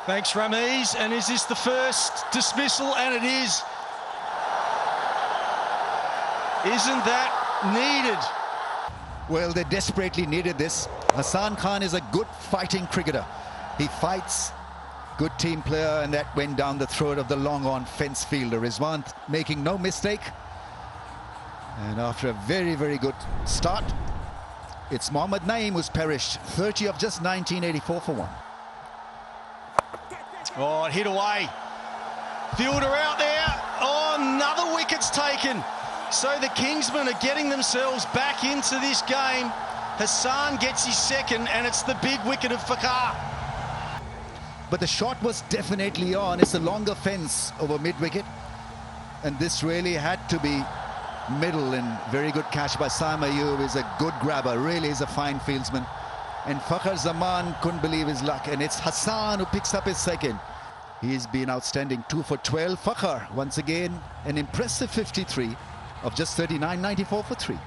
Thanks, Ramiz. And is this the first dismissal? And it is. Isn't that needed? Well, they desperately needed this. Hassan Khan is a good fighting cricketer. He fights, good team player, and that went down the throat of the long-on fence fielder. Rizwan making no mistake. And after a very, very good start, it's Mohammad Naeem who's perished. 30 of just 1984 for one. Oh, it hit away. Fielder out there. Oh, another wicket's taken. So the Kingsmen are getting themselves back into this game. Hassan gets his second, and it's the big wicket of Fakhar. But the shot was definitely on. It's a longer fence over mid-wicket. And this really had to be middle, and very good catch by Saim Ayub. Is a good grabber, really is a fine fieldsman. And Fakhar Zaman couldn't believe his luck, and it's Hassan who picks up his second. He's been outstanding, 2 for 12. Fakhar, once again, an impressive 53 of just 39.94 for 3.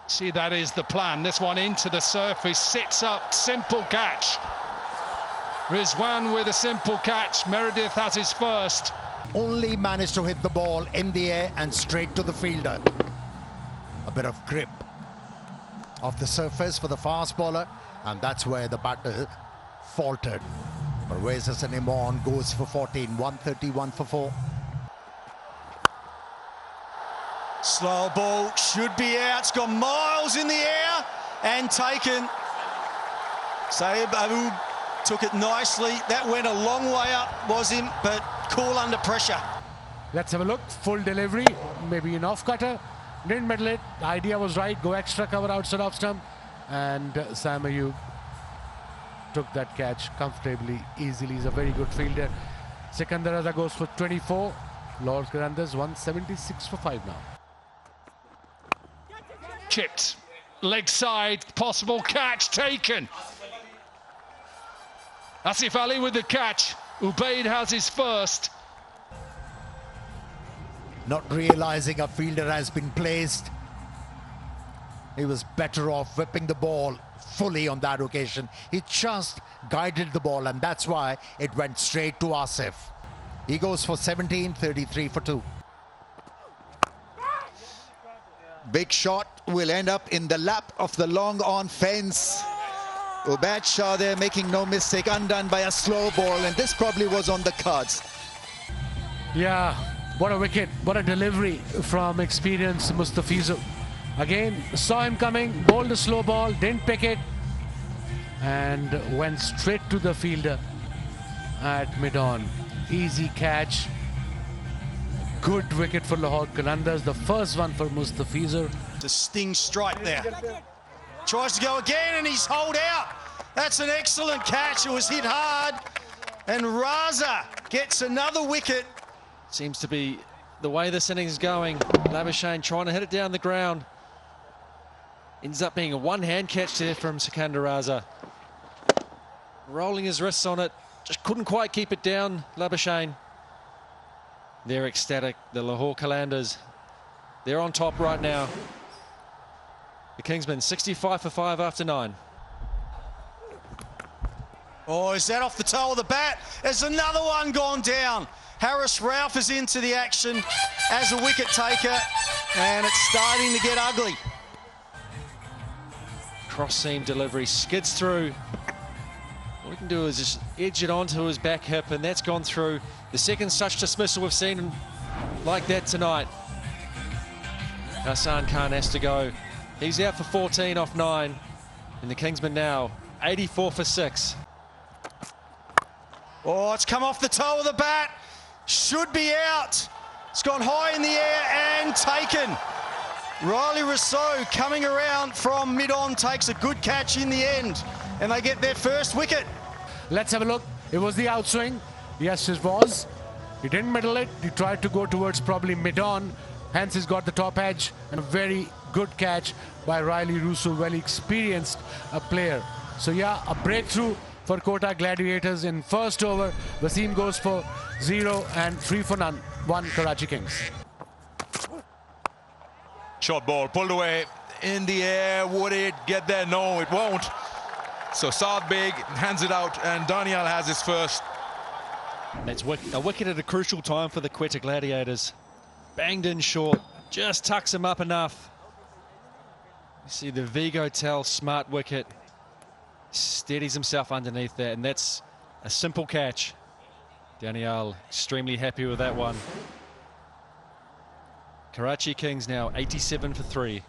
See, that is the plan. This one into the surface, sits up, simple catch. Rizwan with a simple catch. Meredith has his first. Only managed to hit the ball in the air and straight to the fielder. A bit of grip off the surface for the fast bowler, and that's where the batter faltered. Pervez Hassan Imran goes for 14, 131 for 4. Slow ball, should be out. It's got miles in the air and taken. Saib Ayub took it nicely. That went a long way up, was him, but cool under pressure. Let's have a look. Full delivery, maybe an off-cutter. Didn't middle it. The idea was right. Go extra cover outside off stump. And Saim Ayub took that catch comfortably, easily. He's a very good fielder. Sikandar Raza goes for 24. Lord Qalandars 176 for 5 now. Chipped, leg side, possible catch taken. Asif Ali with the catch. Ubaid has his first. Not realizing a fielder has been placed. He was better off whipping the ball fully on that occasion. He just guided the ball, and that's why it went straight to Asif. He goes for 17, 33 for 2. Big shot will end up in the lap of the long-on fence. Ubaid Shah there making no mistake, undone by a slow ball, and this probably was on the cards. Yeah, what a wicket, what a delivery from experienced Mustafizur. Again, saw him coming, bowled a slow ball, didn't pick it, and went straight to the fielder at mid-on. Easy catch. Good wicket for Lahore Qalandars, the first one for Mustafizur. The sting strike there. Tries to go again, and he's holed out. That's an excellent catch. It was hit hard, and Raza gets another wicket. Seems to be the way this innings is going. Labuschagne trying to hit it down the ground. Ends up being a one-hand catch there from Sikandar Raza. Rolling his wrists on it, just couldn't quite keep it down, Labuschagne. They're ecstatic, the Lahore Qalandars. They're on top right now. The Kingsmen 65 for 5 after 9. Oh, is that off the toe of the bat? There's another one gone down. Harris Ralph is into the action as a wicket taker, and it's starting to get ugly. Cross seam delivery, skids through. All he can do is just edge it onto his back hip, and that's gone through. The second such dismissal we've seen like that tonight. Hassan Khan has to go. He's out for 14 off 9. And the Kingsmen now 84 for 6. Oh, it's come off the toe of the bat. Should be out. It's gone high in the air and taken. Riley Rousseau coming around from mid-on takes a good catch in the end, and they get their first wicket. Let's have a look. It was the outswing. Yes, it was. He didn't middle it. He tried to go towards probably mid-on. Hence, he's got the top edge, and a very good catch by Riley Rousseau, well experienced player. So yeah, a breakthrough for Kota Gladiators in first over. Wasim goes for 0 and 3 for none. 1 Karachi Kings. Short ball pulled away in the air. Would it get there? No, it won't. So Saad Beg hands it out, and Daniel has his first. That's a wicket at a crucial time for the Quetta Gladiators. Banged in short, just tucks him up enough. You see the Vigo Tel smart wicket. Steadies himself underneath that, and that's a simple catch. Daniel extremely happy with that one. Karachi Kings now 87 for 3.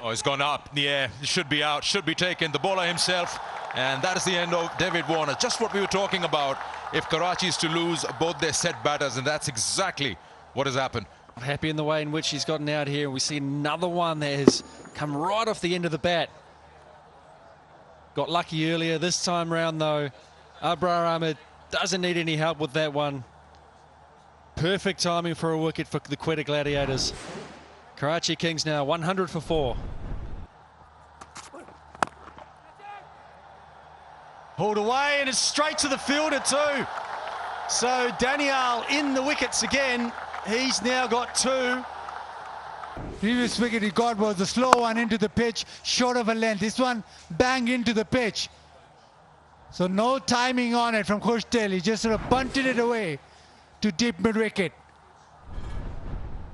Oh, it's gone up in the air. It should be out, should be taken. The bowler himself. And that is the end of David Warner. Just what we were talking about. If Karachi is to lose both their set batters, and that's exactly what has happened. Happy in the way in which he's gotten out here. We see another one that has come right off the end of the bat. Got lucky earlier. This time round, though, Abrar Ahmed doesn't need any help with that one. Perfect timing for a wicket for the Quetta Gladiators. Karachi Kings now 100 for 4. Pulled away, and it's straight to the fielder too. So Daniel in the wickets again. He's now got 2. Previous wicket he got was a slow one into the pitch, short of a length. This one banged into the pitch. So no timing on it from Khushtail. He just sort of bunted it away to deep mid-wicket.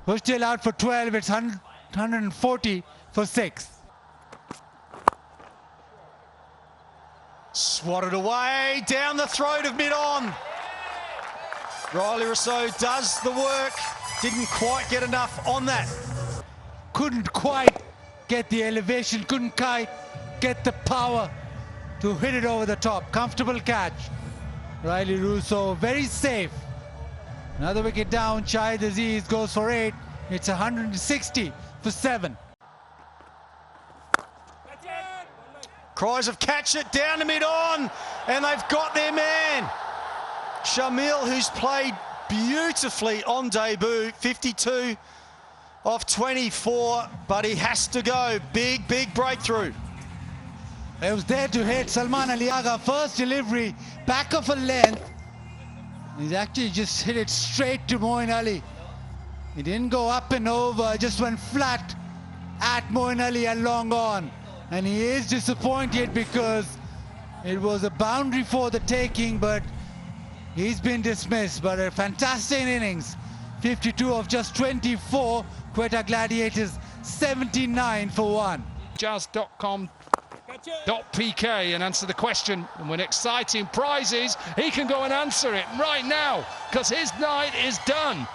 Khushtail out for 12. It's 140 for 6. Swatted away down the throat of mid-on. Riley Rousseau does the work. Didn't quite get enough on that. Couldn't quite get the elevation, couldn't quite get the power to hit it over the top. Comfortable catch. Riley Rousseau very safe. Another wicket down. Shahid Aziz goes for 8. It's 160 for 7. Cries of catch it down to mid-on, and they've got their man. Shamil, who's played beautifully on debut, 52 off 24, but he has to go. Big, big breakthrough. It was there to hit Salman Ali Agha. First delivery, back of a length. He's actually just hit it straight to Moeen Ali. He didn't go up and over, just went flat at Moeen Ali and long on. And he is disappointed because it was a boundary for the taking, but he's been dismissed. But a fantastic innings. 52 of just 24. Quetta Gladiators 79 for 1. Jazz.com.pk and answer the question and win exciting prizes. He can go and answer it right now because his night is done.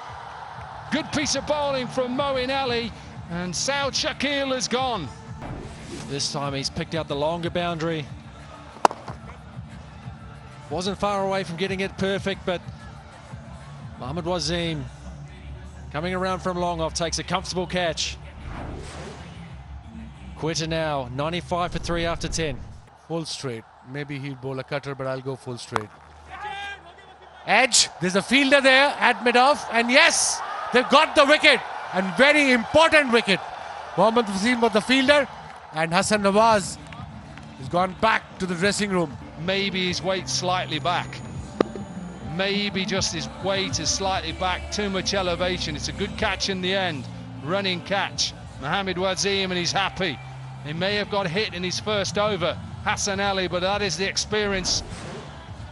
Good piece of bowling from Moeen Ali, and Saud Shakil is gone. This time he's picked out the longer boundary. Wasn't far away from getting it perfect, but Mohammad Wazeem coming around from long off takes a comfortable catch. Quetta now 95 for 3 after 10. Full straight. Maybe he'll bowl a cutter, but I'll go full straight. Edge. There's a fielder there at mid-off, and yes, they've got the wicket, and very important wicket. Mohammad Wazeem was the fielder, and Hassan Nawaz has gone back to the dressing room. Maybe his weight slightly back. Maybe just his weight is slightly back. Too much elevation. It's a good catch in the end. Running catch. Mohammad Wazeem, and he's happy. He may have got hit in his first over, Hassan Ali, but that is the experience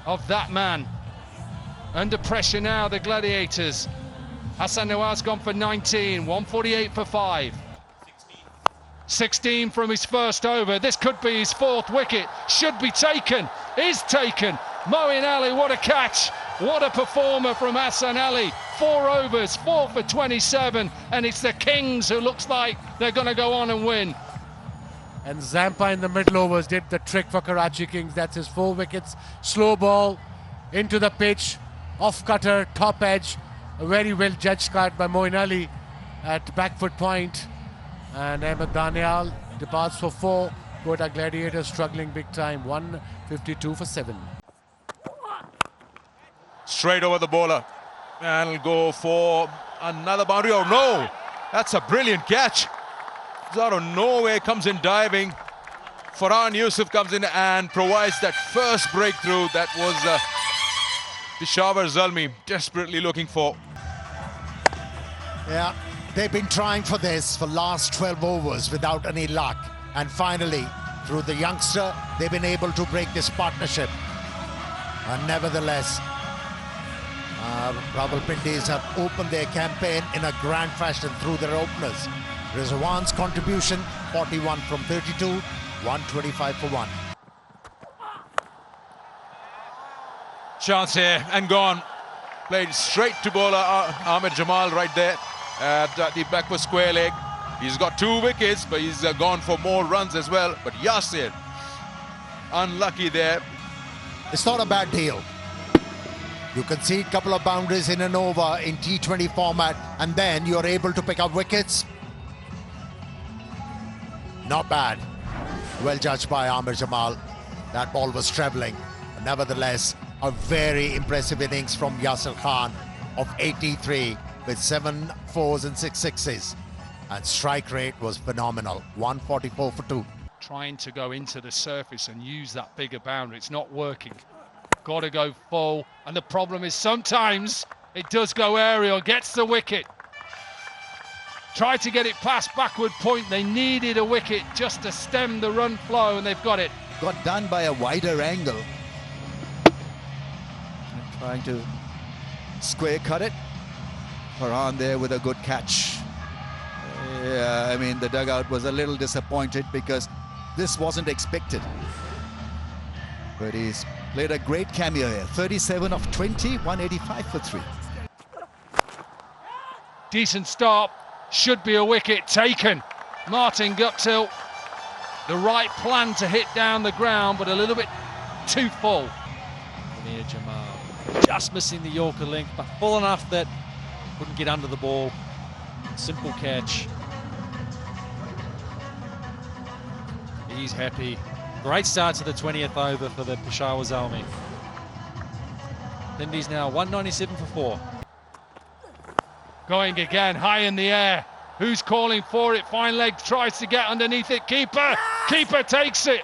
of that man. Under pressure now, the Gladiators. Hassan Nawaz gone for 19, 148 for 5. 16 from his first over. This could be his 4th wicket. Should be taken. Is taken. Moeen Ali, what a catch. What a performer from Hassan Ali. 4 overs, 4 for 27. And it's the Kings who looks like they're going to go on and win. And Zampa in the middle overs did the trick for Karachi Kings. That's his 4 wickets. Slow ball into the pitch. Off cutter, top edge. A very well judged card by Moeen Ali at back foot point. And Ahmed Daniel departs for 4. Quetta Gladiators struggling big time. 152 for 7. Straight over the bowler. And he'll go for another boundary. Oh no! That's a brilliant catch. It's out of nowhere, comes in diving. Farhan Yusuf comes in and provides that first breakthrough that was Peshawar Zalmi desperately looking for. Yeah, they've been trying for this for last 12 overs without any luck. And finally, through the youngster, they've been able to break this partnership. And nevertheless, Rawalpindis have opened their campaign in a grand fashion through their openers. Rizwan's contribution, 41 from 32, 125 for 1. Chance here and gone. Played straight to bowler Ahmed Jamal right there at the backward square leg. He's got 2 wickets, but he's gone for more runs as well. But Yasir, unlucky there. It's not a bad deal. You concede a couple of boundaries in an over in T20 format, and then you're able to pick up wickets. Not bad. Well judged by Ahmed Jamal. That ball was travelling. Nevertheless, a very impressive innings from Yasir Khan of 83 with 7 fours and 6 sixes. And strike rate was phenomenal, 144 for 2. Trying to go into the surface and use that bigger boundary. It's not working. Got to go full. And the problem is sometimes it does go aerial, gets the wicket. Tried to get it past backward point. They needed a wicket just to stem the run flow, and they've got it. Got done by a wider angle. Trying to square cut it. Farhan there with a good catch. Yeah, I mean, the dugout was a little disappointed because this wasn't expected. But he's played a great cameo here. 37 of 20, 185 for 3. Decent start. Should be a wicket taken. Martin Guptill. The right plan to hit down the ground, but a little bit too full. Near Jamal. Just missing the Yorker length, but full enough that couldn't get under the ball. Simple catch. He's happy. Great start to the 20th over for the Peshawar Zalmi. Pindies now 197 for 4. Going again, high in the air. Who's calling for it? Fine leg tries to get underneath it. Keeper! Keeper takes it.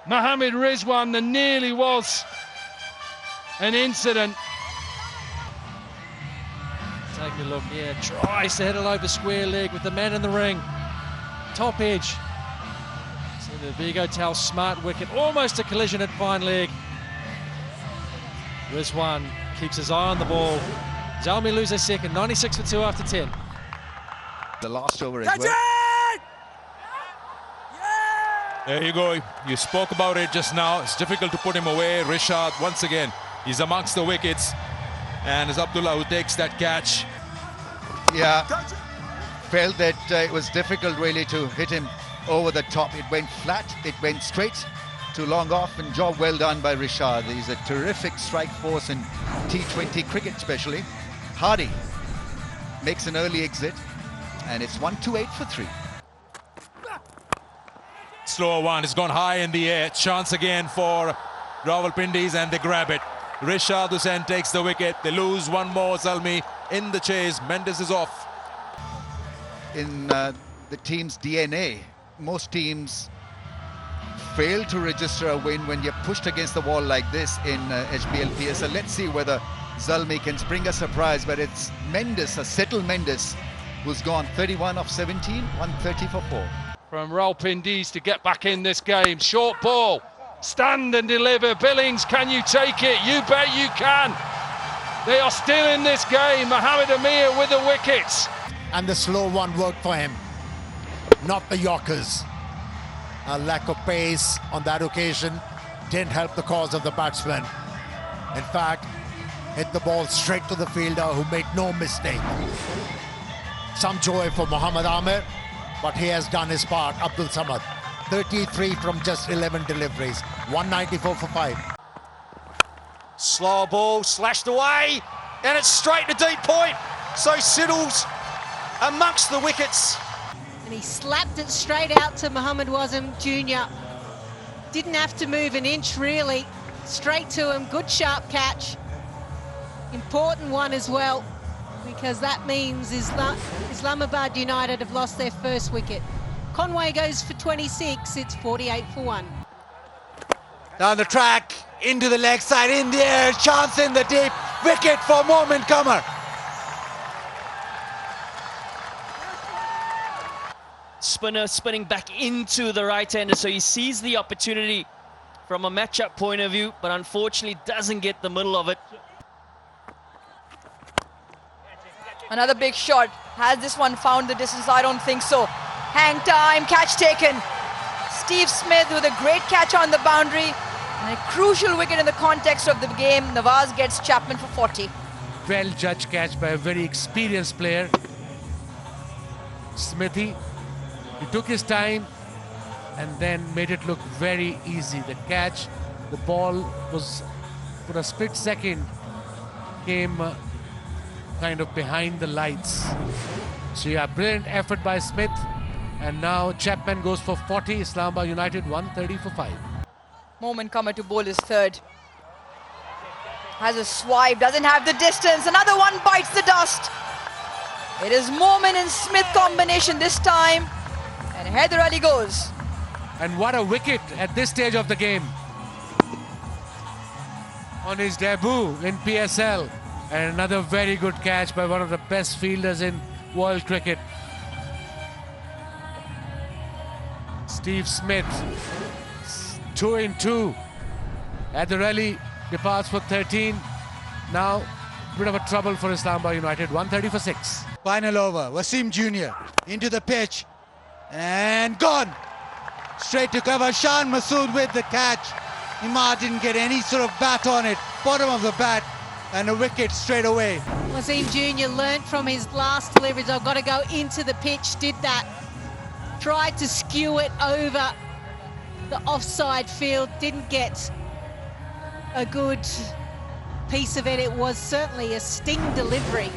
Mohammed Rizwan, there nearly was an incident. Take a look, yeah, tries to hit it over square leg with the man in the ring. Top edge. So the Vigo Tal smart wicket, almost a collision at fine leg. Rizwan keeps his eye on the ball. Zalmi lose a second, 96 for 2 after 10. The last over as well. There you go. You spoke about it just now. It's difficult to put him away. Rishad, once again, he's amongst the wickets. And it's Abdullah who takes that catch. Yeah, felt that it was difficult really to hit him over the top. It went flat, it went straight to long off, and job well done by Rishad. He's a terrific strike force in T20 cricket especially. Hardy makes an early exit, and it's 128 for 3. Slower one, it's gone high in the air. Chance again for Rawalpindis, and they grab it. Rishad Hussain takes the wicket. They lose one more. Zalmi in the chase. Mendes is off. In the team's DNA, most teams fail to register a win when you're pushed against the wall like this in HBL PSL. Let's see whether Zalmi can spring a surprise, but it's Mendes, a settled Mendes, who's gone 31 of 17, 130 for 4. From Rawalpindis to get back in this game. Short ball. Stand and deliver. Billings, can you take it? You bet you can. They are still in this game. Mohammed Amir with the wickets. And the slow one worked for him, not the Yorkers. A lack of pace on that occasion didn't help the cause of the batsman. In fact, hit the ball straight to the fielder who made no mistake. Some joy for Mohammed Amir, but he has done his part. Abdul Samad, 33 from just 11 deliveries, 194 for 5. Slow ball, slashed away, and it's straight to deep point. So Siddle's amongst the wickets. And he slapped it straight out to Mohammed Wasim Jr. Didn't have to move an inch really. Straight to him, good sharp catch. Important one as well, because that means Islamabad United have lost their first wicket. Conway goes for 26, it's 48 for 1. Down the track, into the leg side, in the air, chance in the deep, wicket for Momin Qamar. spinner spinning back into the right-hander, so he sees the opportunity from a matchup point of view, but unfortunately doesn't get the middle of it. Another big shot. Has this one found the distance? I don't think so. Hang time, catch taken. Steve Smith with a great catch on the boundary. And a crucial wicket in the context of the game. Nawaz gets Chapman for 40. Well judged catch by a very experienced player. Smithy, he took his time and then made it look very easy. The catch, the ball was for a split second came kind of behind the lights. So yeah, brilliant effort by Smith. And now Chapman goes for 40. Islamabad United 130 for 5. Moment Comer to bowl his third. Has a swipe, doesn't have the distance. Another one bites the dust. It is Momin and Smith combination this time. And Haider Ali goes. And what a wicket at this stage of the game. On his debut in PSL. And another very good catch by one of the best fielders in world cricket. Steve Smith, 2 in 2. Haider Ali departs for 13. Now, a bit of a trouble for Islamabad United, 130 for 6. Final over. Wasim Jr. into the pitch. And gone. Straight to cover. Shan Masood with the catch. Imad didn't get any sort of bat on it. Bottom of the bat. And a wicket straight away. Wasim Jr. learnt from his last deliveries. I've got to go into the pitch. Did that. Tried to skew it over the offside field. Didn't get a good piece of it. It was certainly a sting delivery.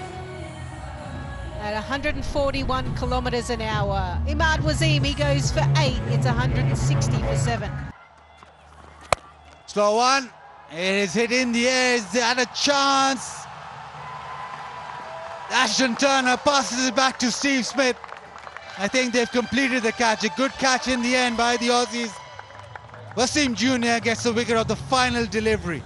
At 141 kilometres an hour. Imad Wasim, he goes for 8. It's 160 for 7. Slow one. It is hit in the air. Is that a chance? Ashton Turner passes it back to Steve Smith. I think they've completed the catch. A good catch in the end by the Aussies. Wasim Jr. gets the wicket of the final delivery.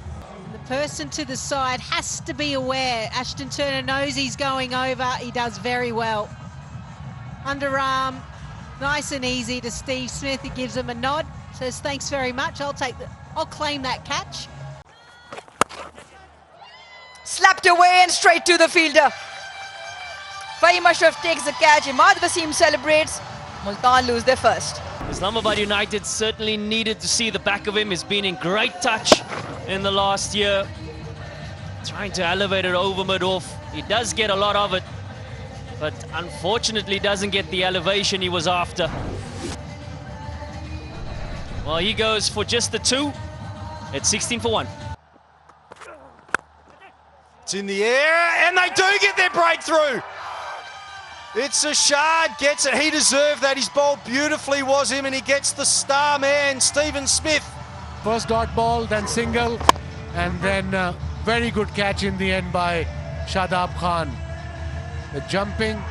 The person to the side has to be aware. Ashton Turner knows he's going over. He does very well. Underarm, nice and easy to Steve Smith. He gives him a nod. Says, thanks very much. I'll claim that catch. Slapped away and straight to the fielder. Fahim Ashraf takes the catch. Imad Wasim celebrates. Multan lose their first. Islamabad United certainly needed to see the back of him. He's been in great touch in the last year. Trying to elevate it over mid-off. He does get a lot of it, but unfortunately doesn't get the elevation he was after. Well, he goes for just the 2. It's 16 for 1. It's in the air, and they do get their breakthrough. It's Ashad, gets it. He deserved that. He's bowled beautifully, was him, and he gets the star man, Stephen Smith. First dot ball, then single, and then very good catch in the end by Shadab Khan. The jumping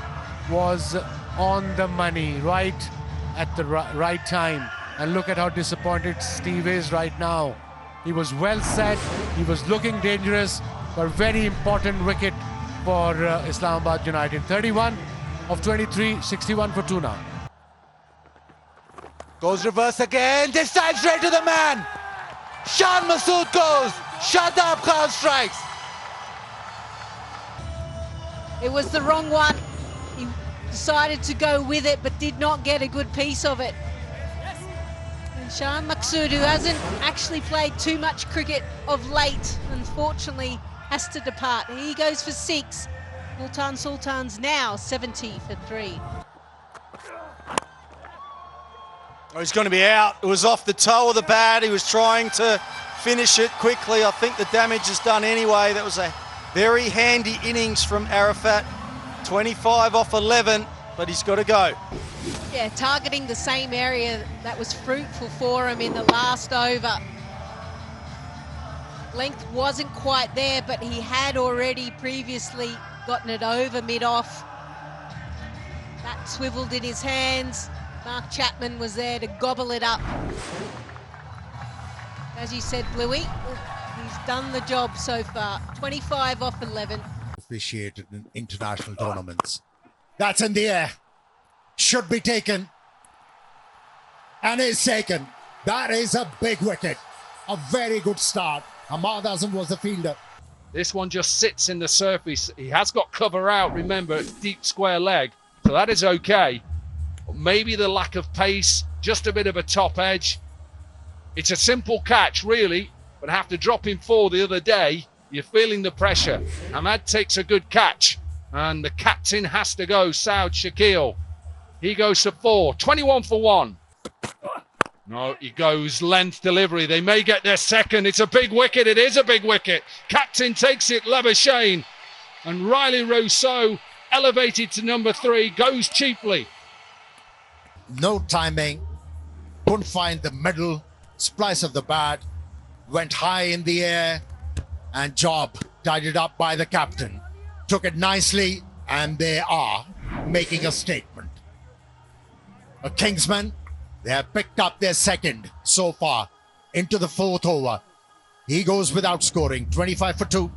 was on the money, right at the right time. And look at how disappointed Steve is right now. He was well set, he was looking dangerous, but very important wicket for Islamabad United. 31 of 23, 61 for 2 now. Goes reverse again. This time straight to the man. Shan Masood goes. Shadab Khan strikes. It was the wrong one. He decided to go with it, but did not get a good piece of it. And Shan Masood, who hasn't actually played too much cricket of late, unfortunately has to depart. He goes for 6. Multan Sultans now 70 for 3. Oh, he's going to be out. It was off the toe of the bat. He was trying to finish it quickly. I think the damage is done anyway. That was a very handy innings from Arafat. 25 off 11, but he's got to go. Yeah, targeting the same area that was fruitful for him in the last over. Length wasn't quite there, but he had already previously gotten it over mid-off. That swiveled in his hands. Mark Chapman was there to gobble it up. As you said, Bluey, he's done the job so far. 25 off 11. Officiated in international tournaments. That's in the air. Should be taken. and it's taken. That is a big wicket. A very good start. Ahmad Azam was the fielder. This one just sits in the surface. He has got cover out, remember, it's deep square leg, so that is okay. Maybe the lack of pace, just a bit of a top edge. It's a simple catch, really, but have to drop him 4 the other day. You're feeling the pressure. Ahmad takes a good catch, and the captain has to go, Saud Shakil. He goes for 4, 21 for 1. No, he goes length delivery. They may get their second. It's a big wicket. It is a big wicket. Captain takes it, Labuschagne. And Riley Rousseau, elevated to number 3, goes cheaply. No timing. Couldn't find the middle. Splice of the bat. Went high in the air. And job tidied up by the captain. Took it nicely. And they are making a statement. A Kingsman. They have picked up their second so far into the 4th over. He goes without scoring, 25 for 2.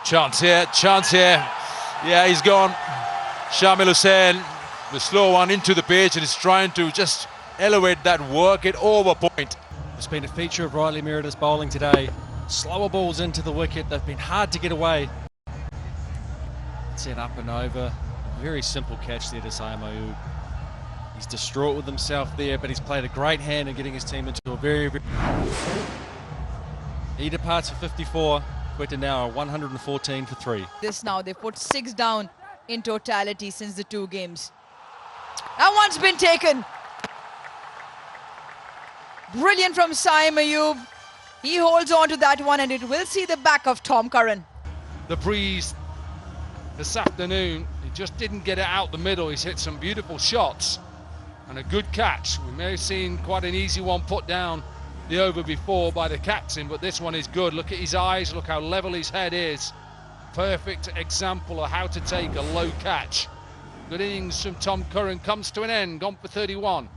Chance here, chance here. Yeah, he's gone. Shamil Hussain, the slow one into the pitch, and is trying to just elevate that work it over point. It's been a feature of Riley Meredith's bowling today. Slower balls into the wicket. They've been hard to get away. Set up and over. Very simple catch there to Saim Ayub. He's distraught with himself there, but he's played a great hand in getting his team into a very... He departs for 54. Quetta now 114 for 3. This now, they've put 6 down in totality since the 2 games. That one's been taken. Brilliant from Saim Ayub. He holds on to that one, and it will see the back of Tom Curran. The breeze this afternoon, he just didn't get it out the middle. He's hit some beautiful shots and a good catch. We may have seen quite an easy one put down the over before by the captain, but this one is good. Look at his eyes, look how level his head is. Perfect example of how to take a low catch. Good innings from Tom Curran comes to an end, gone for 31.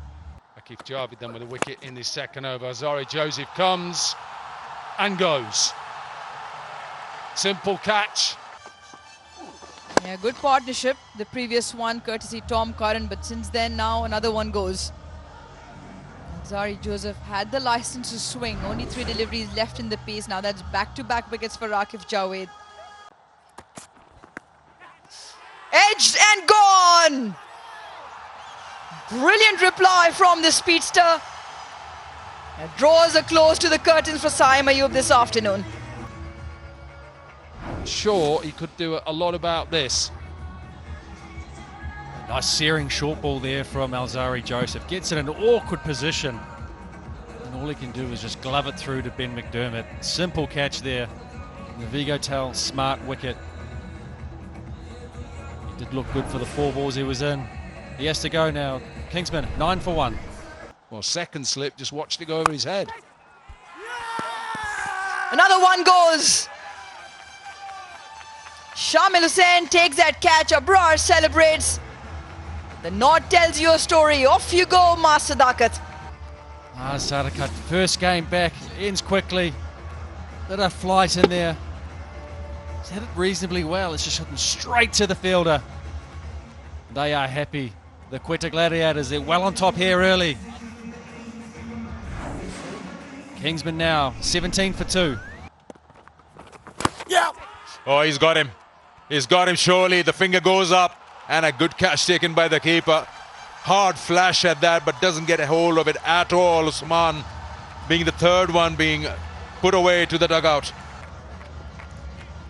Akif Javed then with a wicket in his second over. Azari Joseph comes and goes. Simple catch. Yeah, good partnership. The previous one courtesy Tom Curran, but since then now another one goes. Azari Joseph had the license to swing. Only 3 deliveries left in the piece. Now that's back-to-back wickets for Akif Javed. Edged and gone! Brilliant reply from the speedster. It draws a close to the curtains for Saim Ayub this afternoon. Sure, he could do a lot about this. Nice searing short ball there from Alzari Joseph. Gets in an awkward position. And all he can do is just glove it through to Ben McDermott. Simple catch there. The Vigo Tell smart wicket. He did look good for the 4 balls he was in. He has to go now. Kingsman, 9 for 1. Well, second slip, just watched it go over his head. Another one goes. Shamil Hussain takes that catch. Abrar celebrates. The nod tells you a story. Off you go, Master Dakat. Sadakat, first game back, ends quickly. Bit of flight in there. He's hit it reasonably well. It's just hitting straight to the fielder. They are happy. The Quetta Gladiators, they're well on top here early. Kingsman now, 17 for 2. Yeah. Oh, he's got him. He's got him surely. The finger goes up. And a good catch taken by the keeper. Hard flash at that, but doesn't get a hold of it at all. Usman being the third one being put away to the dugout.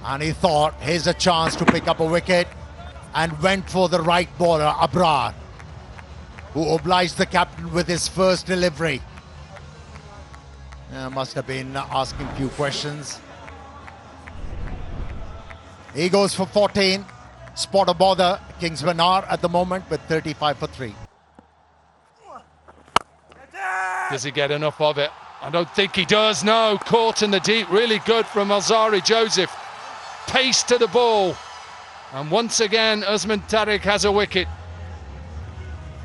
And he thought, here's a chance to pick up a wicket, and went for the right bowler, Abrar, who obliged the captain with his first delivery. Must have been asking a few questions. He goes for 14. Spot a bother. Kingsman are at the moment with 35 for 3. Does he get enough of it? I don't think he does, no. Caught in the deep, really good from Alzari Joseph. Pace to the ball. And once again, Usman Tariq has a wicket.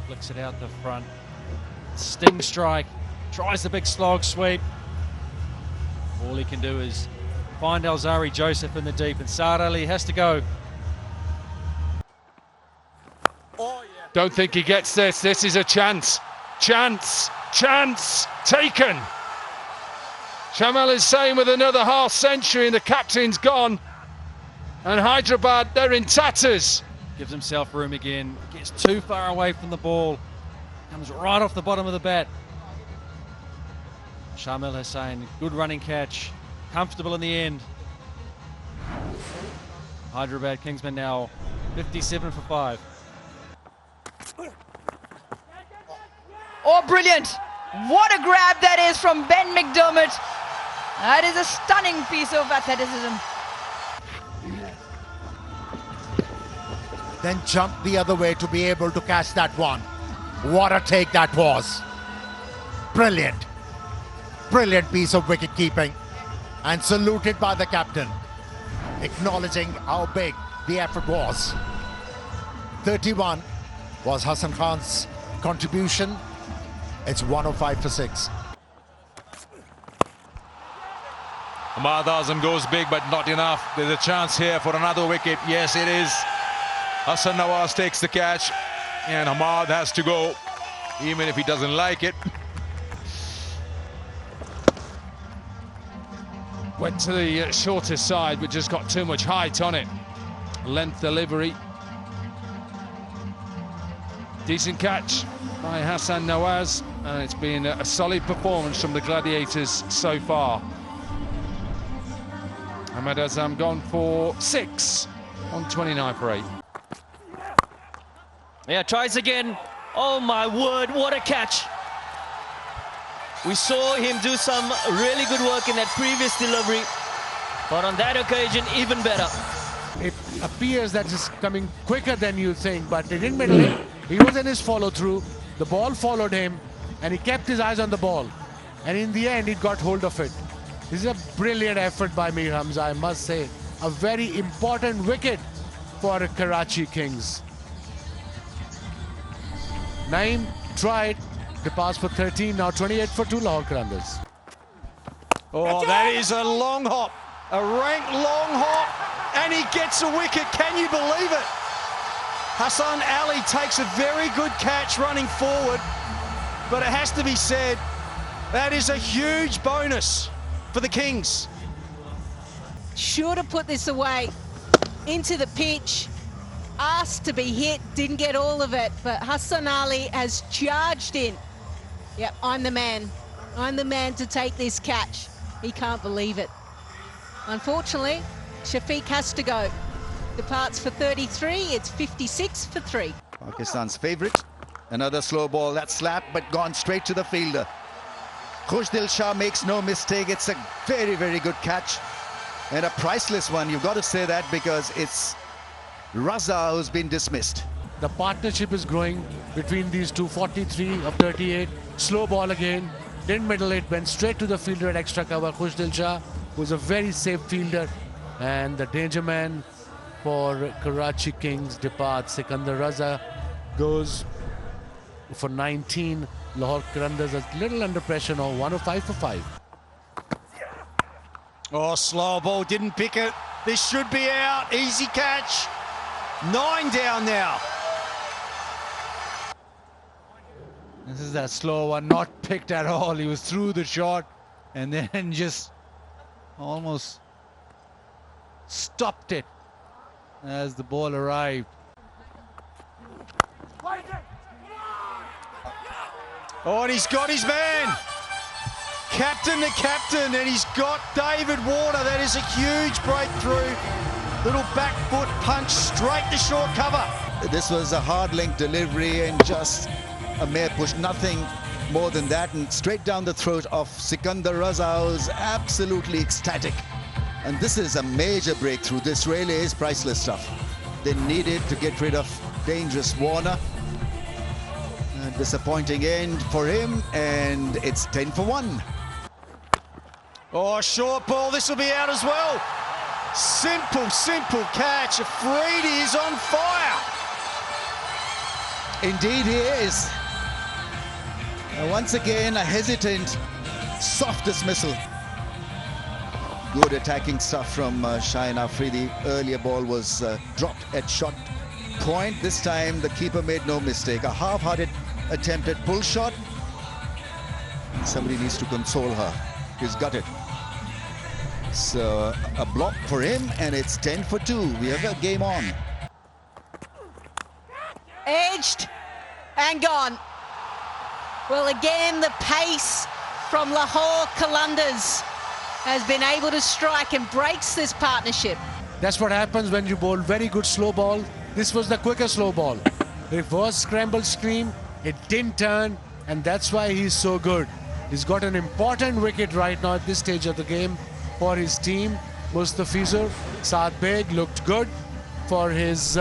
Flicks it out the front. Sting strike. Tries the big slog sweep. All he can do is find Alzari Joseph in the deep, and Saad Ali has to go. Oh, yeah. Don't think he gets this. This is a chance. Chance. Chance. Taken. Shamel is saying with another half century and the captain's gone. And Hyderabad, they're in tatters. Gives himself room again. Gets too far away from the ball. Comes right off the bottom of the bat. Shamil Hussain, good running catch. Comfortable in the end. Hyderabad Kingsmen now 57 for 5. Oh, brilliant. What a grab that is from Ben McDermott. That is a stunning piece of athleticism. Then jump the other way to be able to catch that one. What a take that was. Brilliant. Brilliant piece of wicket keeping. And saluted by the captain, acknowledging how big the effort was. 31 was Hassan Khan's contribution. It's 105 for 6. Ahmad Azam goes big, but not enough. There's a chance here for another wicket. Yes, it is. Hassan Nawaz takes the catch, and Ahmad has to go, even if he doesn't like it. Went to the shorter side, but just got too much height on it. Length delivery. Decent catch by Hassan Nawaz, and it's been a solid performance from the Gladiators so far. Ahmad Azam gone for 6 on 29 for 8. Yeah, tries again. Oh my word, what a catch. We saw him do some really good work in that previous delivery, but on that occasion, even better. It appears that it's coming quicker than you think, but he didn't middle it. He was in his follow-through. The ball followed him, and he kept his eyes on the ball. And in the end, he got hold of it. This is a brilliant effort by Mir Hamza, I must say. A very important wicket for Karachi Kings. Naeem tried to pass for 13, now 28 for 2 Lahore Qalandars. Oh, that is a long hop, a rank long hop, and he gets a wicket. Can you believe it? Hassan Ali takes a very good catch running forward, but it has to be said, that is a huge bonus for the Kings. Sure to put this away into the pitch. Asked to be hit, didn't get all of it, but Hassan Ali has charged in. Yep, I'm the man. I'm the man to take this catch. He can't believe it. Unfortunately, Shafiq has to go. Departs for 33, it's 56 for 3. Pakistan's favourite. Another slow ball, that slap, but gone straight to the fielder. Khushdil Shah makes no mistake. It's a very, very good catch. And a priceless one, you've got to say that, because it's Raza who's been dismissed. The partnership is growing between these two. 43 of 38. Slow ball again. Didn't middle it. Went straight to the fielder at extra cover. Khushdil Shah was a very safe fielder. And the danger man for Karachi Kings departs. Sikandar Raza goes for 19. Lahore Qalandars a little under pressure now. 105 for 5. Oh, slow ball, didn't pick it. This should be out. Easy catch. 9 down now. This is that slow one, not picked at all. He was through the shot and then just almost stopped it as the ball arrived. Oh, and he's got his man. Captain to captain, and he's got David Warner. That is a huge breakthrough. Little back foot punch straight to short cover. This was a hard link delivery and just a mere push, nothing more than that, and straight down the throat of Sikandar Raza, who's absolutely ecstatic. And this is a major breakthrough. This really is priceless stuff. They needed to get rid of dangerous Warner. A disappointing end for him, and it's 10 for 1. Oh, short ball, this will be out as well. Simple, simple catch. Afridi is on fire. Indeed he is. Once again, a hesitant, soft dismissal. Good attacking stuff from Shaheen Afridi. Earlier ball was dropped at short point. This time the keeper made no mistake. A half-hearted attempt at pull shot. Somebody needs to console her. He's got it. So a block for him, and it's 10 for 2. We have a game on. Edged and gone. Well, again, the pace from Lahore Qalandars has been able to strike and breaks this partnership. That's what happens when you bowl very good slow ball. This was the quicker slow ball. Reverse scramble screen, it didn't turn, and that's why he's so good. He's got an important wicket right now at this stage of the game for his team. Mustafizur Saad Beg looked good for his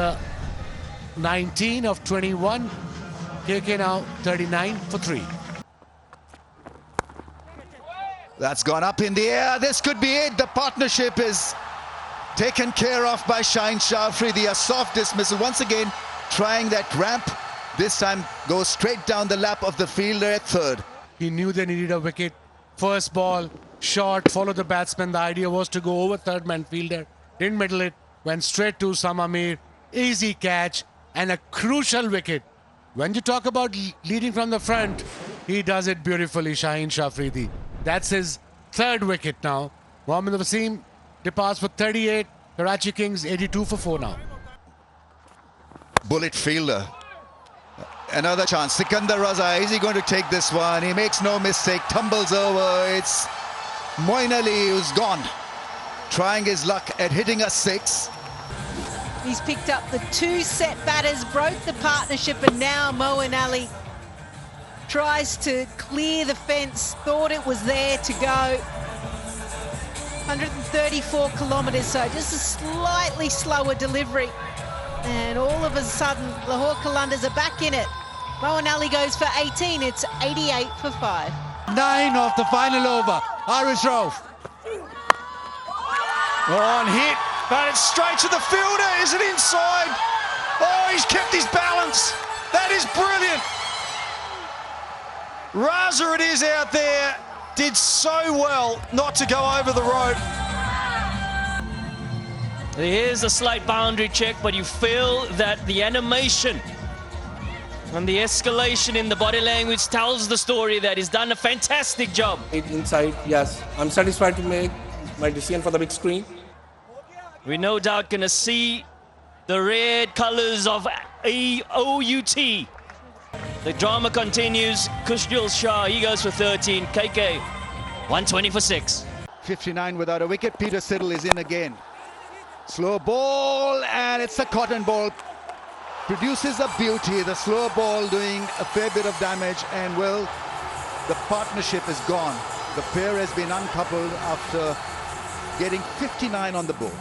19 of 21. KK now 39 for 3. That's gone up in the air. This could be it. The partnership is taken care of by Shaheen Shah Afridi. A soft dismissal. Once again, trying that ramp. This time goes straight down the lap of the fielder at third. He knew they needed a wicket. First ball, short, follow the batsman. The idea was to go over third man fielder. Didn't middle it. Went straight to Samamir. Easy catch and a crucial wicket. When you talk about leading from the front, he does it beautifully, Shaheen Shah Afridi. That's his third wicket now. Mohammad Wasim departs for 38. Karachi Kings 82 for 4 now. Bullet fielder. Another chance. Sikandar Raza, is he going to take this one? He makes no mistake, tumbles over. It's Moin Ali who's gone. Trying his luck at hitting a 6. He's picked up the 2 set batters, broke the partnership, and now Moin Ali tries to clear the fence, thought it was there to go. 134 kilometres, so just a slightly slower delivery. And all of a sudden, Lahore Qalandars are back in it. Moin Ali goes for 18, it's 88 for 5. 9 of the final over. Irish Rauf. On hit, but it's straight to the fielder. Is it inside? Oh, he's kept his balance. That is brilliant. Raza it is out there. Did so well not to go over the rope. Here's a slight boundary check, but you feel that the animation and the escalation in the body language tells the story that he's done a fantastic job. Inside, yes. I'm satisfied to make my decision for the big screen. We're no doubt going to see the red colors of OUT. The drama continues. Kushjul Shah, he goes for 13. KK, 120 for 6. 59 without a wicket. Peter Siddle is in again. Slow ball, and it's a cotton ball. Produces a beauty. The slow ball doing a fair bit of damage, and well, the partnership is gone. The pair has been uncoupled after getting 59 on the board.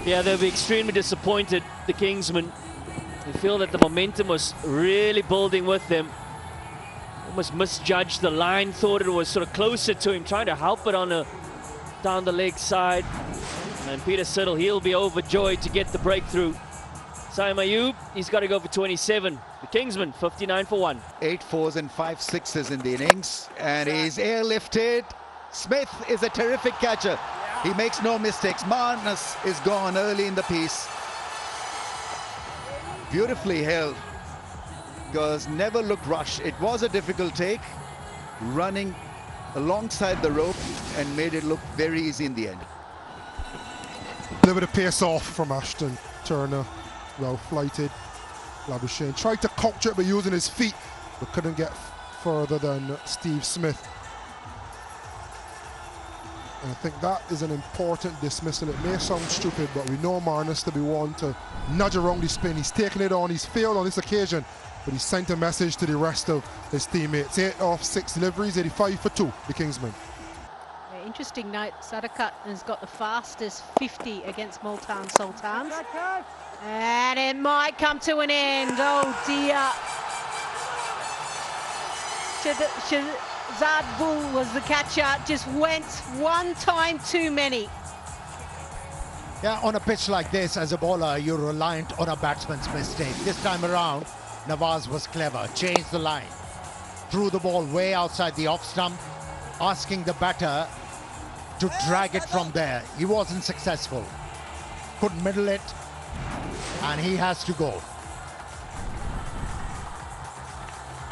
Yeah, they'll be extremely disappointed, the Kingsmen. They feel that the momentum was really building with them. Almost misjudged the line, thought it was sort of closer to him, trying to help it on a down the leg side. And Peter Siddle, he'll be overjoyed to get the breakthrough. Saim Ayub, he's got to go for 27. The Kingsmen, 59 for 1. 8 4s and 5 6s in the innings, and he's airlifted. Smith is a terrific catcher. He makes no mistakes. Manas is gone early in the piece. Beautifully held, because never looked rushed. It was a difficult take, running alongside the rope, and made it look very easy in the end. A little bit of pace off from Ashton. Turner, well flighted. Labuschagne tried to counter it by using his feet, but couldn't get further than Steve Smith. And I think that is an important dismissal. It may sound stupid, but we know Marnus to be one to nudge around the spin. He's taken it on, he's failed on this occasion, but he sent a message to the rest of his teammates. 8 off 6 deliveries, 85 for 2, the Kingsmen. Interesting note, Sadakat has got the fastest 50 against Multan Sultans. And it might come to an end. Oh dear. Shahzad Bull was the catcher, just went one time too many. Yeah, on a pitch like this, as a bowler, you're reliant on a batsman's mistake. This time around, Nawaz was clever, changed the line, threw the ball way outside the off stump, asking the batter to drag it from there. He wasn't successful. couldn't middle it, and he has to go.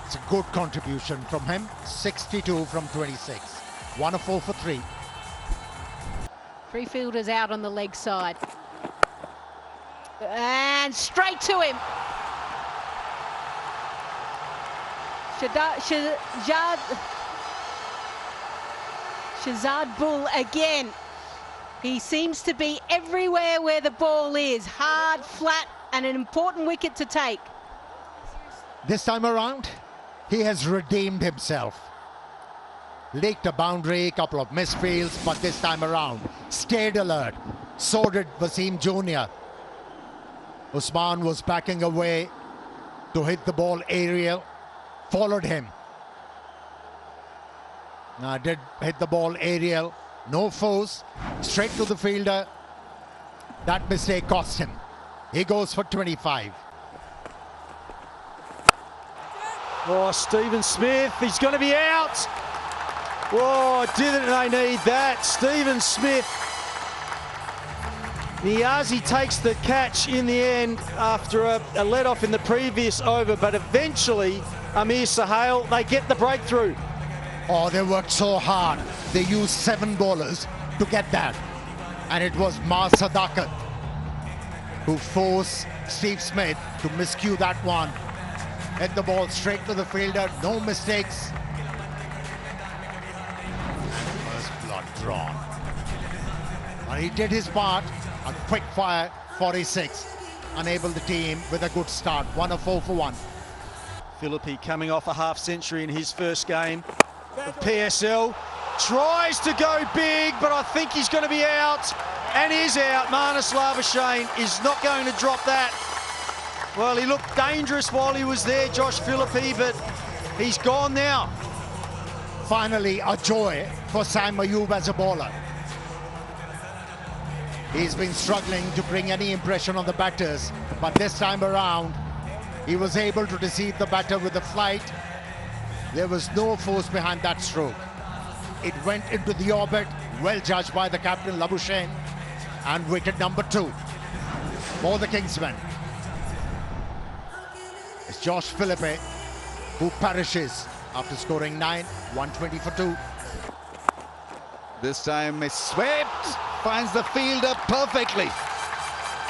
It's a good contribution from him. 62 from 26. 1 of 4 for 3. Three fielders out on the leg side. And straight to him. Shahzad Bull again. He seems to be everywhere where the ball is. Hard, flat, and an important wicket to take. This time around, he has redeemed himself. Leaked a boundary, couple of misfields, but this time around, stayed alert. So did Wasim Jr. Usman was backing away to hit the ball aerial, followed him. Now did hit the ball aerial, no force, straight to the fielder. That mistake cost him. He goes for 25. Oh, Stephen Smith, he's going to be out. Whoa, didn't they need that? Stephen Smith. Niazi takes the catch in the end after a let-off in the previous over, but eventually Amir Sahel, they get the breakthrough. Oh, they worked so hard. They used 7 bowlers to get that. And it was Mar Sadakat who forced Steve Smith to miscue that one. Hit the ball straight to the fielder, no mistakes. And first blood drawn. And he did his part. A quick fire, 46. Enabled the team with a good start. 1 of 4 for 1. Philippi coming off a half-century in his first game of PSL. Tries to go big, but I think he's going to be out. And is out. Marnus Labuschagne is not going to drop that. Well, he looked dangerous while he was there, Josh Philippi, but he's gone now. Finally, a joy for Sam Ayub as a bowler. He's been struggling to bring any impression on the batters, but this time around, he was able to deceive the batter with the flight. There was no force behind that stroke. It went into the orbit, well judged by the captain, Labuschagne, and wicket number 2 for the Kingsmen. It's Josh Philippi who perishes after scoring 9, 120 for 2. This time is swept, finds the fielder perfectly.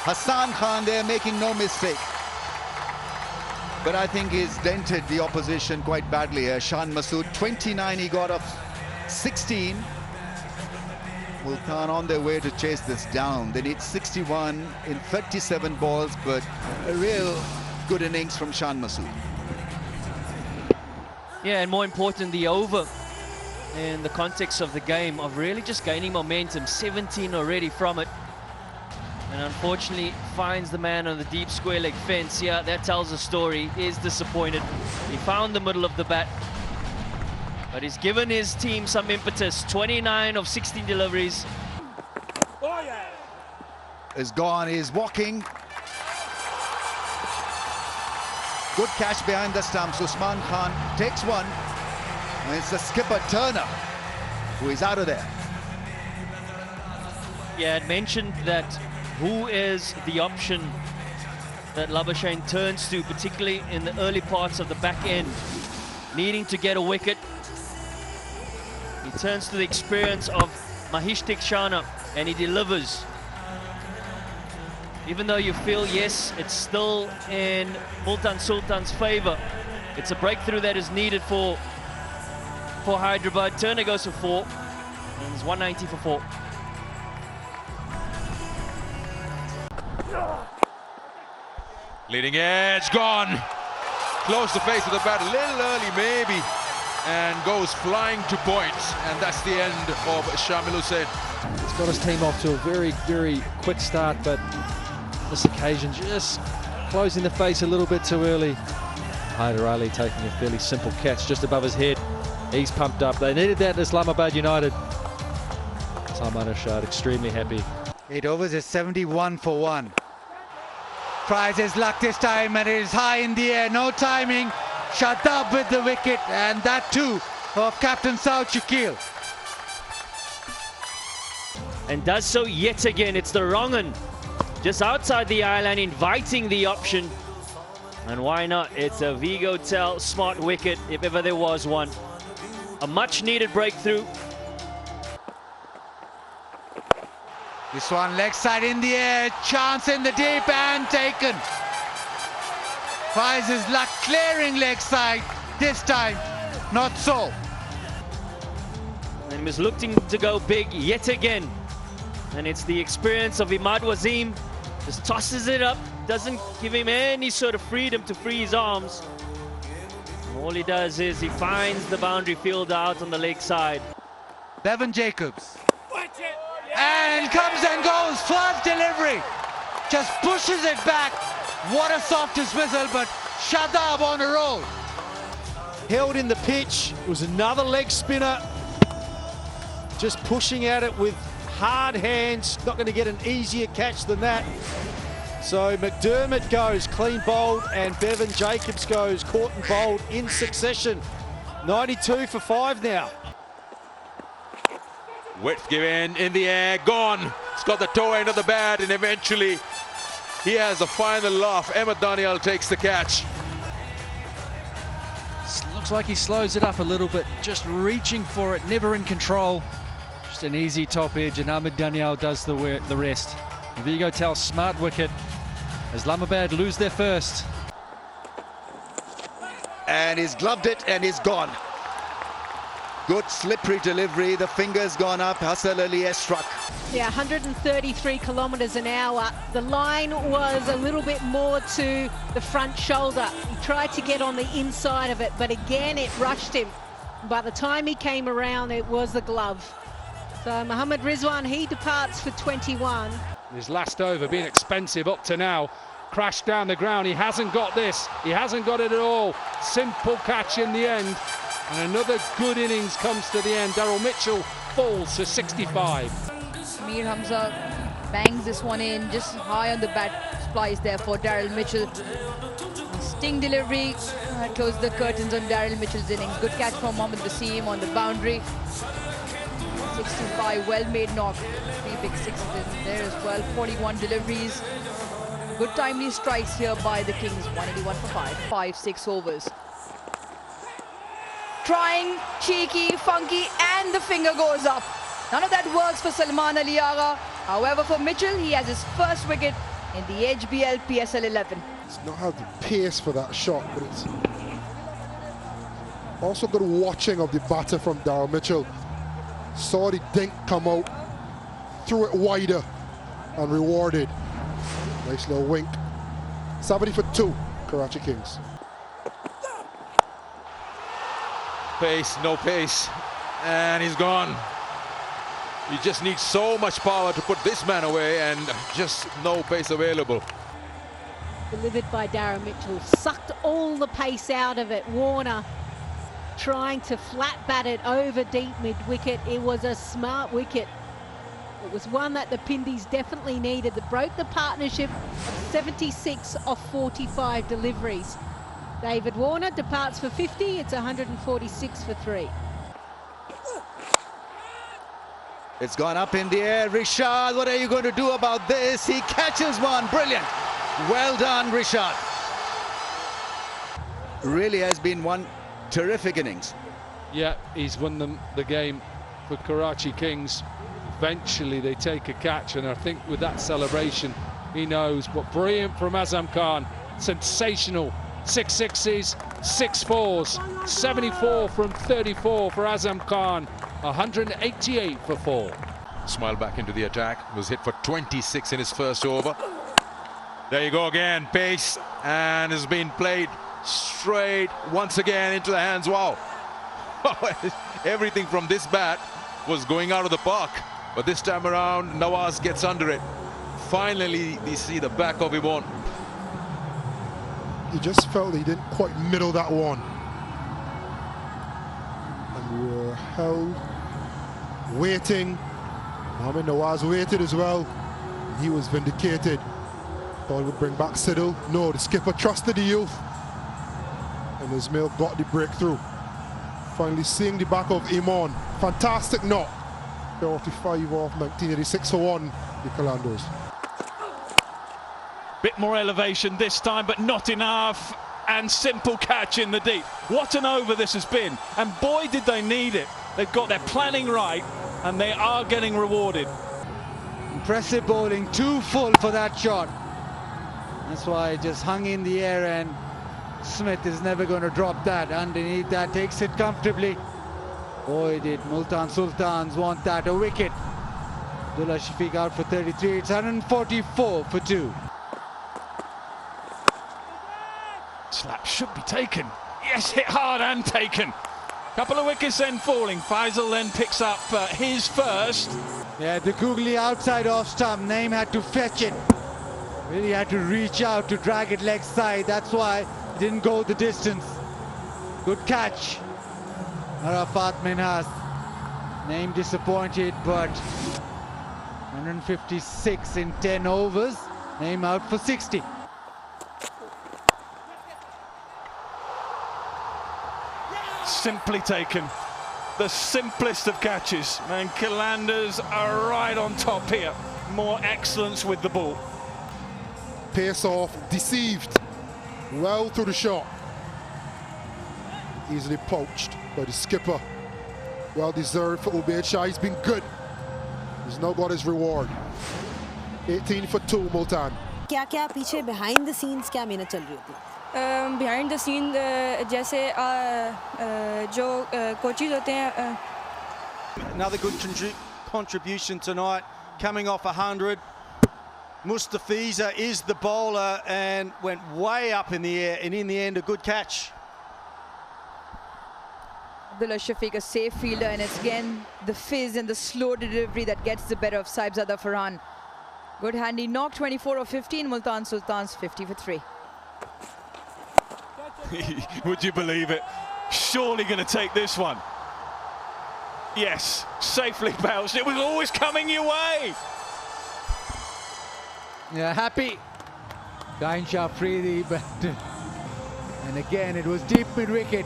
Hassan Khan there making no mistake. But I think he's dented the opposition quite badly here. Shan Masood, 29 he got off 16. Multan on their way to chase this down. They need 61 in 37 balls, but a real good innings from Shan Masood. Yeah, and more important, the over in the context of the game of really just gaining momentum. 17 already from it. And unfortunately finds the man on the deep square leg fence. Yeah, that tells a story. He is disappointed. He found the middle of the bat, but he's given his team some impetus. 29 of 16 deliveries. Oh, yeah. Is gone, he's walking. Good catch behind the stumps. Usman Khan takes one. And it's the skipper Turner who is out of there. Yeah, I'd mentioned that who is the option that Labuschagne turns to, particularly in the early parts of the back end, needing to get a wicket. He turns to the experience of Mahish Tikshana and he delivers. Even though you feel, yes, it's still in Multan Sultan's favor, it's a breakthrough that is needed for Hyderabad. Turner goes for 4 and it's 190 for 4. Leading edge, gone. Close the face of the bat, a little early maybe, and goes flying to points. And that's the end of Shamil Hussain. He's got his team off to a very, very quick start, but this occasion just closing the face a little bit too early. Hyder Ali taking a fairly simple catch just above his head. He's pumped up. They needed that in Islamabad United. Salman Ashad extremely happy. 8 overs is 71 for 1. Tries his luck this time and it is high in the air, no timing. Shadab with the wicket, and that too of Captain Saud Shakil. And does so yet again. It's the wrong un just outside the eye line, inviting the option. And why not? It's a Vigo Tell smart wicket, if ever there was one. A much needed breakthrough. This one leg side in the air, chance in the deep and taken. Tries his luck clearing leg side. This time, not so. And was looking to go big yet again. And it's the experience of Imad Wasim. Just tosses it up, doesn't give him any sort of freedom to free his arms. All he does is he finds the boundary fielder out on the leg side. Bevan Jacobs. And comes and goes, first delivery. Just pushes it back. What a soft dismissal, but Shadab on a roll. Held in the pitch, it was another leg spinner. Just pushing at it with hard hands, not going to get an easier catch than that. So McDermott goes clean bowled and Bevan Jacobs goes caught and bowled in succession. 92 for 5 now. Width given in the air, gone. It's got the toe end of the bat and eventually he has the final laugh. Ahmed Daniel takes the catch. Looks like he slows it up a little bit, just reaching for it, never in control. Just an easy top edge, and Ahmed Daniel does the rest. Vigo Tell smart wicket. Islamabad lose their first. And he's gloved it and he's gone. Good slippery delivery, the finger's gone up, Hassan Ali has struck. Yeah, 133 kilometres an hour. The line was a little bit more to the front shoulder. He tried to get on the inside of it, but again it rushed him. By the time he came around, it was the glove. So Mohammad Rizwan, he departs for 21. His last over being expensive up to now. Crashed down the ground. He hasn't got this. He hasn't got it at all. Simple catch in the end. And another good innings comes to the end. Daryl Mitchell falls to 65. Mir Hamza bangs this one in, just high on the bat splice there for Daryl Mitchell. Sting delivery, closed the curtains on Daryl Mitchell's innings. Good catch from Mohammad Wasim on the boundary. 65, well-made knock. 3 big sixes in there as well. 41 deliveries. Good timely strikes here by the Kings. 181 for 5. 5-6 overs. Trying, cheeky, funky, and the finger goes up. None of that works for Salman Ali Agha. However, for Mitchell, he has his first wicket in the HBL PSL 11. It's not had the pace for that shot, but it's also good watching of the batter from Daryl Mitchell. Saw the dink come out, threw it wider and rewarded. Nice little wink. 70 for 2, Karachi Kings. Pace, no pace, and he's gone. You just need so much power to put this man away and just no pace available. Delivered by Daryl Mitchell, sucked all the pace out of it. Warner trying to flat bat it over deep mid-wicket. It was a smart wicket. It was one that the Pindies definitely needed, that broke the partnership of 76 off 45 deliveries. David Warner departs for 50, it's 146 for 3. It's gone up in the air. Rishad, what are you going to do about this? He catches one, brilliant. Well done, Rishad. Really has been one terrific innings. Yeah, he's won them the game for Karachi Kings. Eventually they take a catch, and I think with that celebration, he knows. But brilliant from Azam Khan, sensational. 6 sixes, 6 fours, 74 from 34 for Azam Khan, 188 for 4. Smile back into the attack, was hit for 26 in his first over. There you go again, pace, and has been played straight once again into the hands. Wow. Everything from this bat was going out of the park, but this time around Nawaz gets under it. Finally we see the back of him on. He just felt he didn't quite middle that one. And we were held, waiting. Mohamed Nawaz waited as well. He was vindicated. Thought he would bring back Siddle. No, the skipper trusted the youth. And Ismail got the breakthrough. Finally seeing the back of Iman. Fantastic knock. 45 off 1986 for 1, the Kalandos. Bit more elevation this time, but not enough. And simple catch in the deep. What an over this has been. And boy, did they need it. They've got their planning right, and they are getting rewarded. Impressive bowling, too full for that shot. That's why it just hung in the air, and Smith is never going to drop that. Underneath that, takes it comfortably. Boy, did Multan Sultans want that. A wicket. Abdullah Shafiq out for 33. It's 144 for 2. Slap should be taken. Yes, hit hard and taken. Couple of wickets then falling. Faisal then picks up his first. Yeah, the googly outside off stump. Naeem had to fetch it. Really had to reach out to drag it leg side. That's why it didn't go the distance. Good catch. Arafat Minhas. Naeem disappointed, but 156 in 10 overs. Naeem out for 60. Simply taken. The simplest of catches. And Calanders are right on top here. More excellence with the ball. Pace off, deceived. Well through the shot. Easily poached by the skipper. Well deserved for Ubaid Shah. He's been good. He's now got his reward. 18 for 2, Multan. क्या पीछे behind the scenes क्या मेहनत चल रही होती है? Behind the scene जैसे जो coaches होते हैं. Another good contribution tonight, coming off 100. Mustafiza is the bowler and went way up in the air, and in the end a good catch. Abdullah Shafiq, a safe fielder, and it's again the fizz and the slow delivery that gets the better of Saibzada Farhan. Good handy knock, 24 of 15. Multan Sultans 50 for 3. Would you believe it? Surely going to take this one. Yes, safely bounced. It was always coming your way. Yeah, happy. Afridi, but and again it was deep mid-wicket.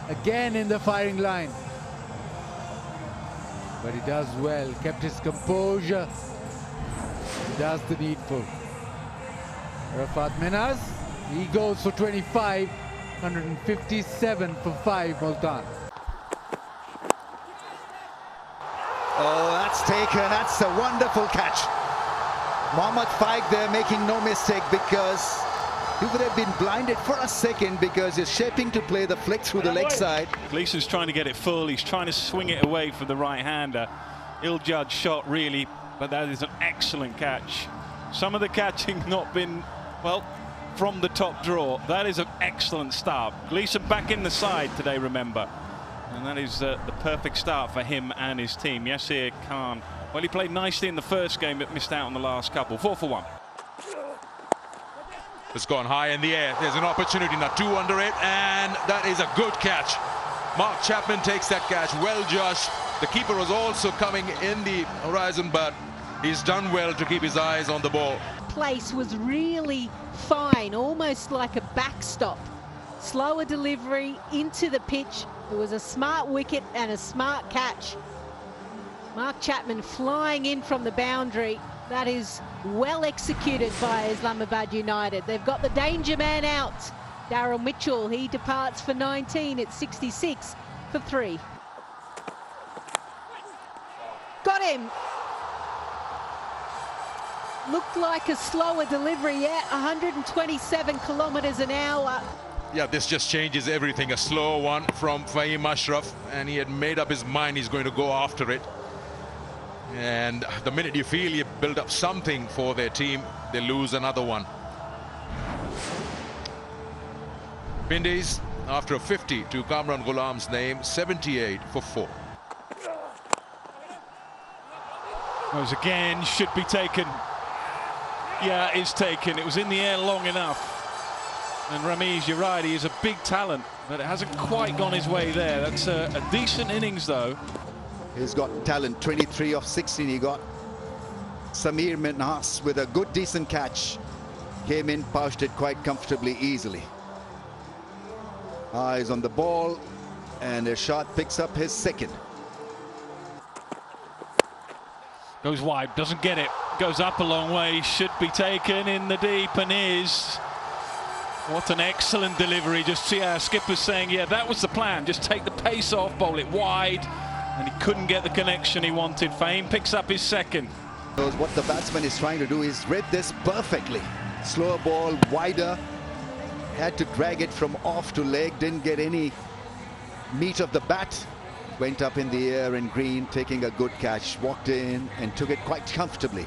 Again in the firing line. But he does well, kept his composure. He does the needful. Rafat Minhas, he goes for 25, 157 for 5, Multan. Oh, that's taken. That's a wonderful catch. Mohammad Faik there making no mistake, because he would have been blinded for a second because he's shaping to play the flick through the leg side. Gleeson's trying to get it full. He's trying to swing it away for the right-hander. Ill-judged shot, really, but that is an excellent catch. Some of the catching not been, well, from the top draw. That is an excellent start. Gleeson back in the side today, remember. And that is the perfect start for him and his team. Yasir Khan, well, he played nicely in the first game but missed out on the last couple. 4 for 1. It's gone high in the air. There's an opportunity now, 2 under it, and that is a good catch. Mark Chapman takes that catch, well judged. The keeper was also coming in the horizon, but he's done well to keep his eyes on the ball. Place was really fine, almost like a backstop. Slower delivery into the pitch. It was a smart wicket and a smart catch. Mark Chapman flying in from the boundary. That is well executed by Islamabad United. They've got the danger man out. Daryl Mitchell, he departs for 19 at 66 for 3. Got him. Looked like a slower delivery, yeah, 127 kilometres an hour. Yeah, this just changes everything. A slow one from Fahim Ashraf, and he had made up his mind he's going to go after it. And the minute you feel you build up something for their team, they lose another one. Windies, after a 50 to Kamran Ghulam's name, 78 for 4. Those again should be taken. Yeah, it's taken. It was in the air long enough. And Ramiz, you're right, he is a big talent, but it hasn't quite gone his way there. That's a decent innings, though. He's got talent, 23 of 16 he got. Samir Minhas with a good, decent catch. Came in, pouched it quite comfortably, easily. Eyes on the ball, and Irshad picks up his second. Goes wide, doesn't get it. Goes up a long way, should be taken in the deep and is. What an excellent delivery. Just see our skipper's saying, yeah, that was the plan. Just take the pace off, bowl it wide, and he couldn't get the connection he wanted. Fahim picks up his second. What the batsman is trying to do is read this perfectly. Slower ball, wider. Had to drag it from off to leg, didn't get any meat of the bat. Went up in the air and green, taking a good catch. Walked in and took it quite comfortably.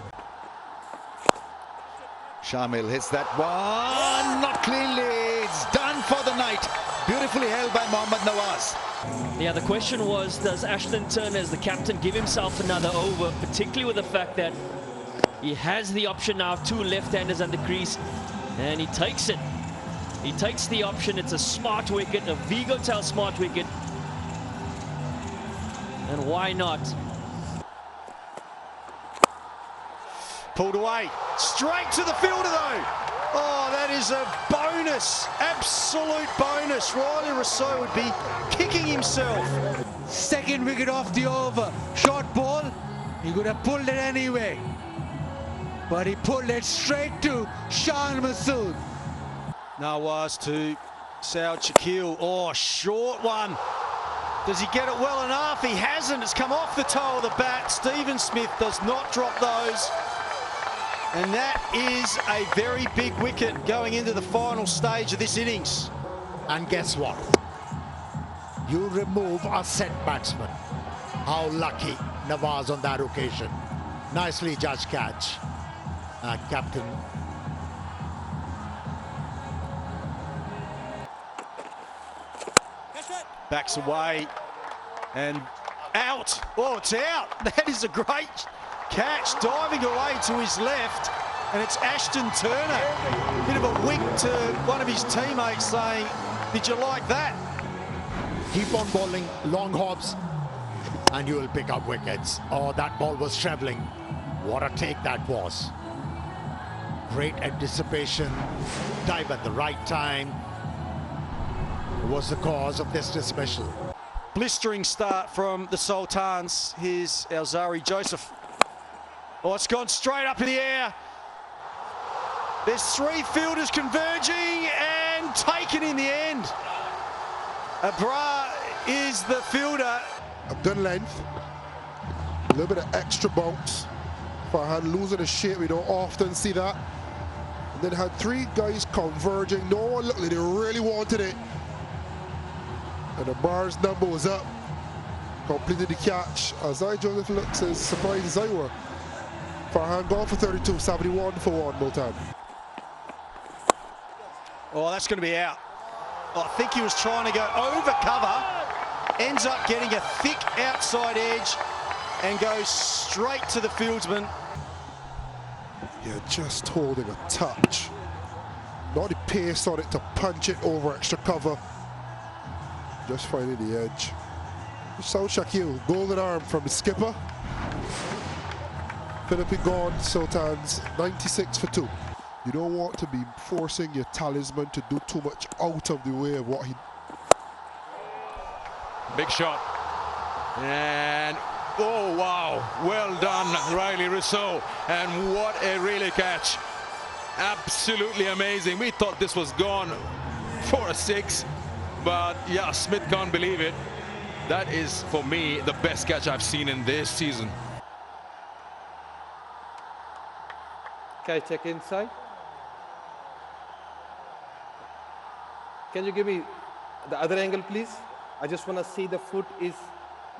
Shamil hits that one, not cleanly, it's done for the night. Beautifully held by Mohammad Nawaz. Yeah, the question was, does Ashton Turner as the captain give himself another over, particularly with the fact that he has the option now of 2 left-handers on the crease, and he takes it. He takes the option. It's a smart wicket, a Vigo-tail smart wicket. And why not? Pulled away, straight to the fielder though. Oh, that is a bonus, absolute bonus. Riley Rousseau would be kicking himself. Second wicket off the over. Short ball, he could have pulled it anyway. But he pulled it straight to Shan Masood. Nawaz to Saud Shakil. Oh, short one. Does he get it well enough? He hasn't. It's come off the toe of the bat. Stephen Smith does not drop those. And that is a very big wicket going into the final stage of this innings. And guess what? You remove a set batsman. How lucky Nawaz on that occasion. Nicely judged catch. Captain. Backs away and out. Oh, it's out. That is a great catch, diving away to his left, and it's Ashton Turner. Bit of a wink to one of his teammates saying, did you like that? Keep on bowling long hops and you will pick up wickets. Oh, that ball was travelling. What a take that was. Great anticipation, dive at the right time. Was the cause of this dismissal. Blistering start from the Sultans. Here's Alzari Joseph. Oh, it's gone straight up in the air. There's 3 fielders converging and taken in the end. Abra is the fielder. A good length, a little bit of extra bounce. Farhan losing his shape, we don't often see that. And then had 3 guys converging. No one looked like they really wanted it. And the bar's number was up. Completed the catch. Azai Joseph looks as surprised as I were. Farhan gone for 32, 71 for 1, Multan. Oh, that's going to be out. Oh, I think he was trying to go over cover. Ends up getting a thick outside edge and goes straight to the fieldsman. Yeah, just holding a touch. Not the pace on it to punch it over extra cover. Just finding the edge. Saud Shakil, golden arm from the skipper. Philippine gone, Sultans 96 for 2. You don't want to be forcing your talisman to do too much out of the way of what he... Big shot. And, oh wow, well done, Riley Rousseau. And what a really catch. Absolutely amazing. We thought this was gone for a 6. But yeah, Smith can't believe it. That is, for me, the best catch I've seen in this season. Can I check inside? Can you give me the other angle, please? I just want to see the foot is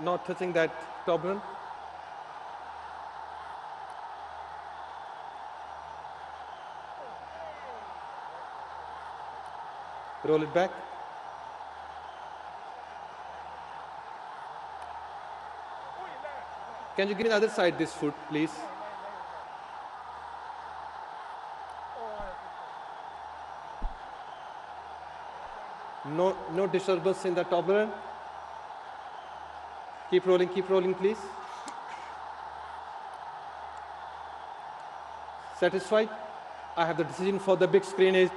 not touching that top run. Roll it back. Can you give me the other side, this foot, please? No disturbance in the top run. Keep rolling, please. Satisfied? I have the decision for the big screen.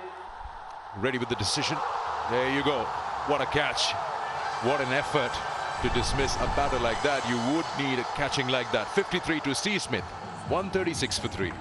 Ready with the decision. There you go. What a catch. What an effort to dismiss a batter like that. You would need a catching like that. 53 to Steve Smith. 136 for 3.